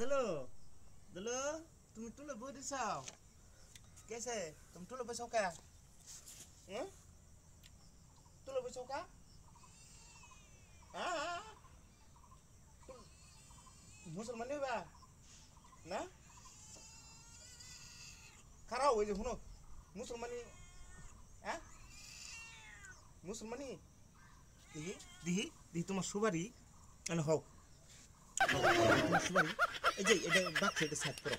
Dulu, dulu, तुम लोग बोल दिसाओ कैसे तुम लोग पैसों का तुम लोग पैसों का हाँ मुसलमान नहीं बा ना खरा हुए जो हुनो मुसलमानी हाँ मुसलमानी दिही दिही दिही तुम्हार सुबारी अन हो तुम्हार सुबारी এই যে এটা বাক্স এটা সাইড করো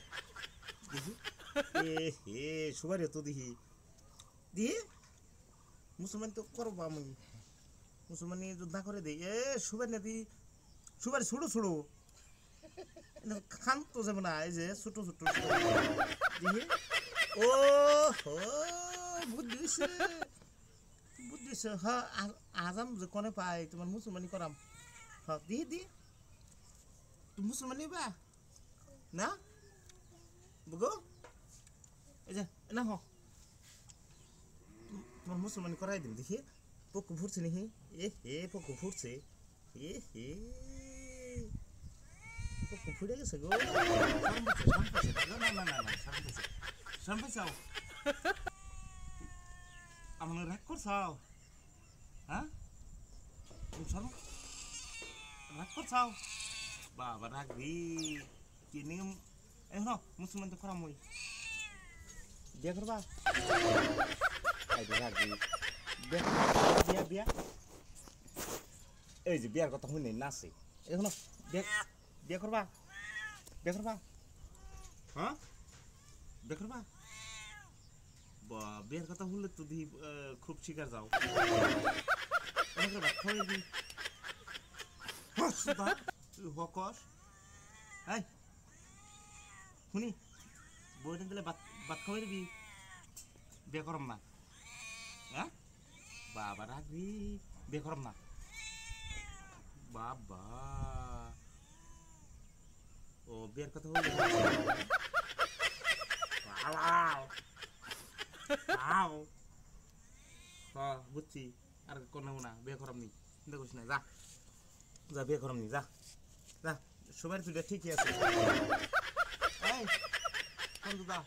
দেখি এ হে সুবারে তো দেখি দিয়ে মুসলমান তো করবো আমি মুসলমানি যোদ্ধা করে দেই এ সুবার না দি সুবারে ছোট ছোট খান তো যাবে না এই যে ছোট ছোট দেখি ও হো বুদ্ধিছে হ্যাঁ আজাম যে কোনে পাই তোমার মুসলমানি করাম হ্যাঁ দি দি তুমি মুসলমানি বা না বুগো এই যে না হ তোমার মুসলমান করাই দিন দেখি পকু ফুটছে নাকি এ হে পকু ফুটছে এ হে পকু ফুটে গেছে গো না না না না সামপাইছাও আমার রাগ করছাও হ্যাঁ তুমি সরো রাগ করছাও বাবা rugby Kini no musuh tuh kurang mui dia kerba ada lagi biar biar kau tahu nih nasi no dia kerba hah dia kerba bah biar kau tahu tuh di klub cikar jauh ini kerba kau ini sudah hokos hai শুনি বইটা দিলে ভাত খাওয়াই দিবি বিয়ে করম না হ্যাঁ বাবা রাখবি বিয়ে করম না বাবা ও বিয়ের কথা বলি বুঝছি আর কোনো না বিয়ে করম নি দেখিস না যা যা বিয়ে করম নি যা যা সবাই তুই ঠিকই আছে কোন দাদা